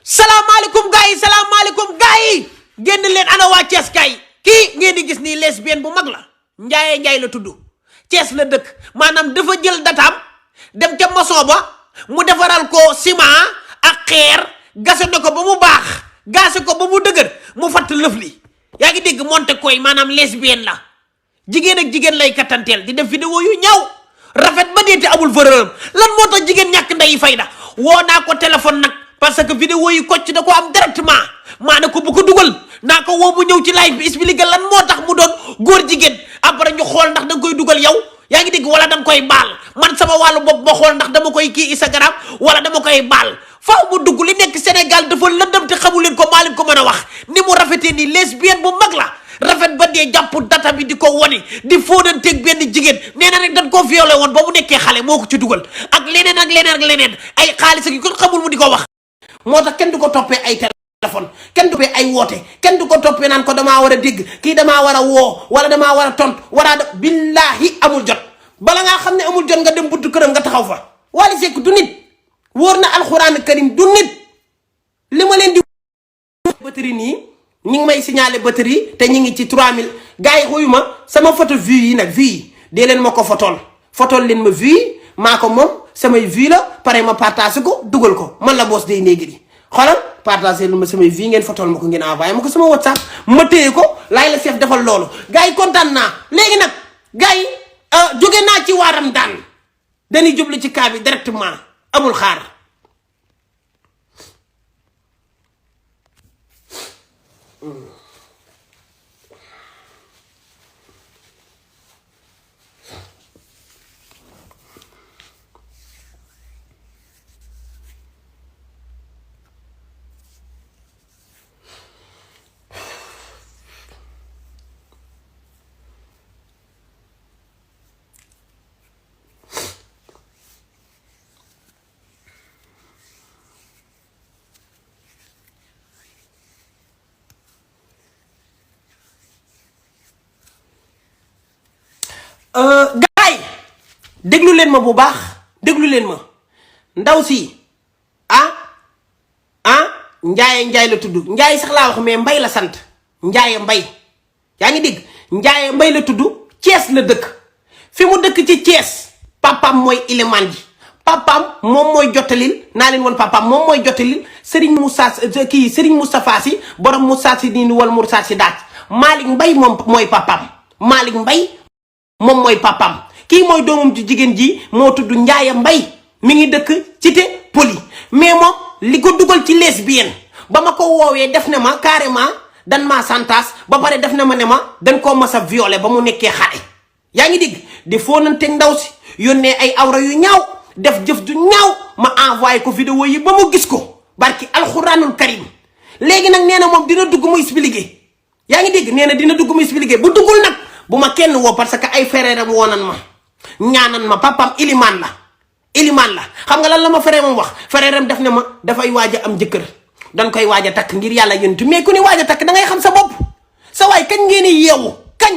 salaamaaleykum gars yi salaamaaleykum gars yi génn leen ana waa Thiès kay kii ngeen di gis nii lesbienne bu mag la Ndiaye la tudd Thiès la dëkk maanaam dafa jël dataam dem ca maçon ba mu defaral ko ciment ak xeer gase na ko ba mu baax gaase ko ba mu dëgër mu fatt lëf li yaa ngi dégg monte koy maanaam lesbienne la jigéen ak jigéen lay kattanteel di def vidéo yu ñaaw rafet ba deete amul vërëram lan moo tax jigéen ñàkk ndeyi fayda woo naa ko téléphone nag parce que vidéo yi kocc da ko am directement maa ne ko bu ko dugal naa ko woo mu ñëw ci live bi expliquer lan moo tax mu doon góor jigéen après ñu xool ndax da nga koy dugal yow yaa ngi dégg wala da nga koy baal man sama wàllu bopp ba xool ndax dama koy kii Instagram wala dama koy baal faaw mu dugg li nekk Sénégal dafa lëndëm te xamu leen ko maa leen ko mën a wax ni mu rafetee nii lesbienne bu mag la rafet ba dee jàpp data bi di ko wone di fóonanteeg benn jigéen nee na rek dañ koo violé woon ba mu nekkee xale moo ko ci dugal ak leneen ak leneen ak leneen ay xaalis ak yu ko xamul mu di ko wax moo tax kenn du ko toppee ay téléphone kenn du ko ay woote kenn du ko toppee naan ko damaa war a dégg kii damaa war a woo wala damaa war a tont waraa da billaahi amul jot bala ngaa xam ne amul jot nga dem buntu këram nga taxaw fa Wally Seck du nit wóor na alxuraan karim du nit li ma leen di batterie nii ñi ngi may signaler batterie te ñi ngi ci 3000 gars yi xuyu ma sama photo vue yi nag vue yi dee leen ma ko fotol leen ma vue maa ko moom samay vue la pare ma partage ko dugal ko man la boss day néegi di xoolal partage lu ma samay vue ngeen fotol ma ko ngeen envoyé ma ko sama WhatsApp ma téye ko laay la chef defal loolu gars yi kontaan naa léegi nag gars yi jóge naa ci waaram daan dañuy jublu ci cas bi directement amul xaar gaay déglu leen ma bu baax déglu leen ma ndaw si Ndiaye la tudd Ndiaye sax laa wax mais Mbay la sant Ndiaye Mbay yaa ngi dégg Ndiaye Mbay la tudd Thiès la dëkk fi mu dëkk ci Thiès papam mooy ilimaan ji papam moom mooy jottalil naa leen woon papam moom mooy jottalil Serigne Moustapha Sy borom Moussa Sy nii wal Moussa Sy daaj Malick Mbay moom mooy papam Malick Mbay moom mooy papam kii mooy doomam ci jigéen ji moo tudd Ndiaye Mbay mi ngi dëkk Cité Poli mais moom li ko dugal ci lesbienne ba ma ko woowee def ne ma carrément dan maa santaas ba pare def na ma ne ma dañ koo mas a violé ba mu nekkee xale yaa ngi digg di fóonanteeg ndaw si yónnee ay awra yu ñaaw def jëf ju ñaaw ma envoyé ko vidéo yi ba mu gis ko barki alxuraanul karim léegi nag nee na moom dina dugg mu expliqué yaa ngi dégg nee na dina dugg mu expliqué bu duggul nag bu ma kenn woo parce que ay fereeram woonan ma ñaanan ma papam ilimaan la xam nga lan la ma fereeram wax fereeram def ne ma dafay waaj a am jëkkër dañ koy waaj a takk ngir yàlla yontu mais ku ni waaj a takk da ngay xam sa bopp sa waay kañ ngeen di yeewu kañ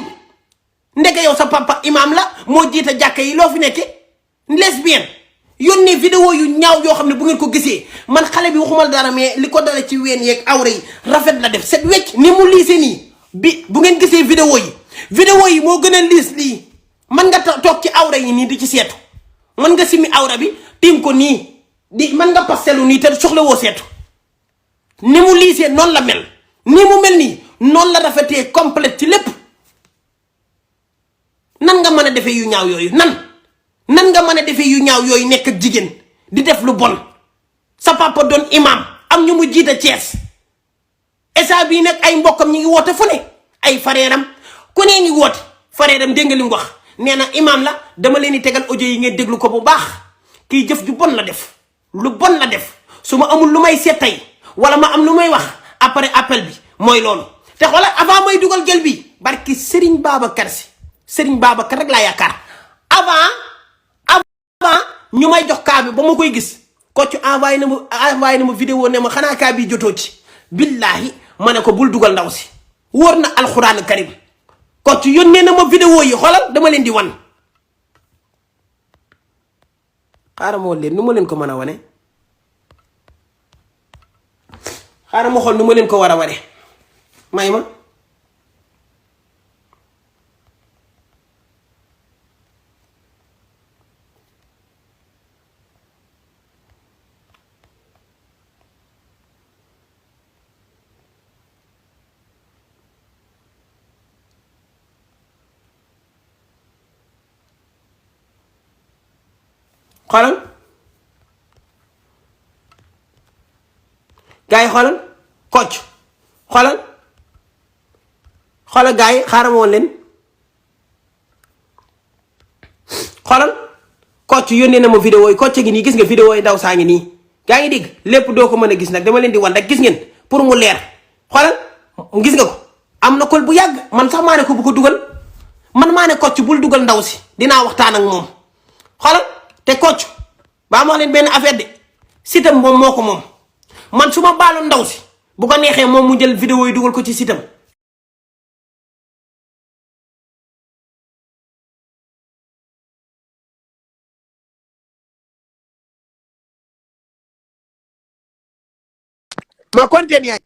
ndeke yow sa papa imam la moo jiite jàkka yi loo fi nekke lesbienne yónnee vidéo yu ñaaw yoo xam ne bu ngeen ko gisee man xale bi waxumal dara mais li ko dale ci ween yeeg awra yi rafet la def set wecc ni mu liise nii bi bu ngeen gisee vidéo yi moo gën a liis lii mën nga toog ci awra yi nii di ci seetu mën nga simi awra bi tiim ko nii di mën nga pastelu nii te soxla woo seetu ni mu liisee noonu la mel ni mu mel nii noonu la rafetee complète ci lépp nan nga mën a defee yu ñaaw yooyu nan nga mën a defee yu ñaaw yooyu nekk ak jigéen di def lu bon sa papa doon imam am ñu mu jiite Thiès esa bii nag ay mbokkam ñi ngi woote fu ne ay fareeram ku nee ngi woote fareeram dégg nga li mu wax nee na imam la dama leen di tegal audio yi ngeen déglu ko bu baax kii jëf ju bon la def lu bon la def su ma amul lu may seet tey wala ma am lu may wax après appel bi mooy loolu te xoolal avant may dugal gel bi barki Serigne Babacar Si Serigne Babacar rek laa yaakaar avant ñu may jox kaa bi ba ma koy gis ko ci envoyé na ma vidéo ne ma xanaa kaa bi jotoo ci billaahi ma ne ko bul dugal ndaw si wóor na alxuraan karim ko ci yónnee na ma vidéo yi xoolal dama leen di wan xaaral ma woon leen nu ma leen ko mën a wane xaaral ma xool nu ma leen ko war a wane may ma xoolal gars yi xoolal Kocc xoolal xoolal gars yi xaaral ma woon leen xoolal Kocc yónnee na ma vidéo yi Kocc gi nii gis nga vidéo yi ndaw saa ngi nii yaa ngi dégg lépp doo ko mën a gis nag dama leen di wan rek gis ngeen pour mu leer xoolal gis nga ko am na kol bu yàgg man sax maa ne ko bu ko dugal man maa ne Kocc bul dugal ndaw si dinaa waxtaan ak moom xoolal te Kocc baa ma wax leen benn affaire de sitam moom moo ko moom man su ma baaloon ndaw si bu ko neexee moom mu jël vidéo yi dugal ko ci sitam ma quanti anni hai?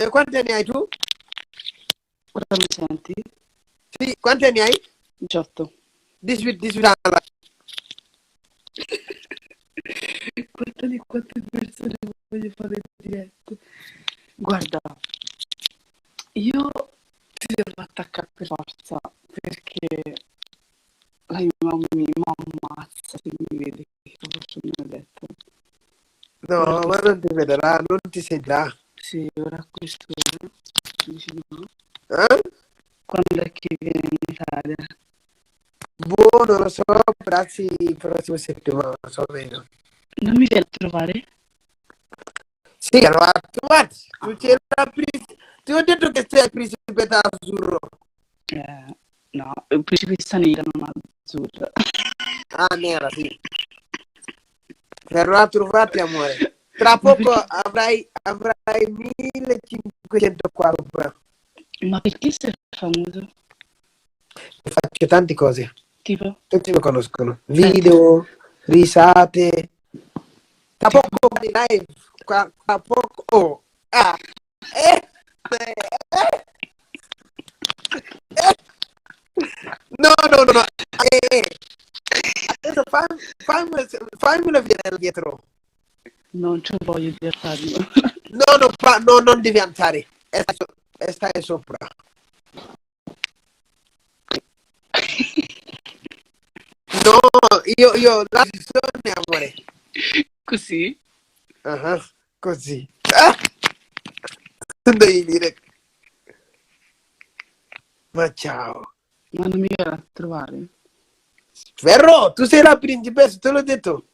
Quanti anni hai tu? Ora mi senti? Sì, quanti anni hai? 18. 18 anni. Guarda di quante persone voglio fare dirette. Guarda, io ti devo attaccare per forza perché la mia mamma mi ammazza se mi vede che cosa mi ha detto. No, ma non ti vedrà, non ti sentirà. Sì, ora a quest'ora dici no. Eh? Quando è che viene in Italia? Boh, non lo so, grazie, prossima settimana, non so meno. Non mi viene a trovare? Sì, allora, tu c'era ti ho detto che sei principessa azzurro. No, principessa nera, non azzurra. Ah, nera, sì. Verrò trovati, amore. Tra poco avrai 1500 qua. Ma perché sei famoso? Faccio tante cose. Tipo? Tutti mi conoscono. Video, risate. Tra poco di live. Tra poco. Oh. Ah. No. Adesso fammelo vedere dietro. Non ce lo voglio dire farlo. No, non devi alzare. E stai sopra. No, io la persona, amore. Così? Così. Devi dire. Ma ciao. Ma non mi viene a trovare? Verrò, tu sei la principessa, te l'ho detto.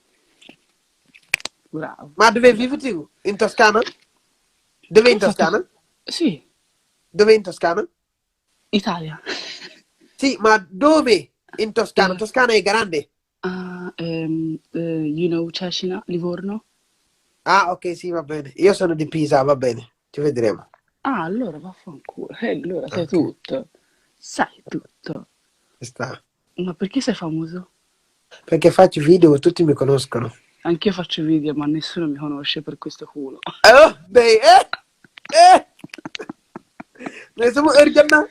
Bravo. Ma dove vivi tu? In Toscana? Dove in Toscana? Sì. Dove in Toscana? Italia. Sì, ma dove in Toscana? Toscana è grande. You know Cecina, Livorno? Ah, ok, sì, va bene. Io sono di Pisa, va bene. Ci vedremo. Ah, allora vaffanculo. Allora sai tutto. Sai tutto. Sta. Ma perché sei famoso? Perché faccio video, tutti mi conoscono. Anch'io faccio video, ma nessuno mi conosce per questo culo. Oh, dai, Ne sono erganna.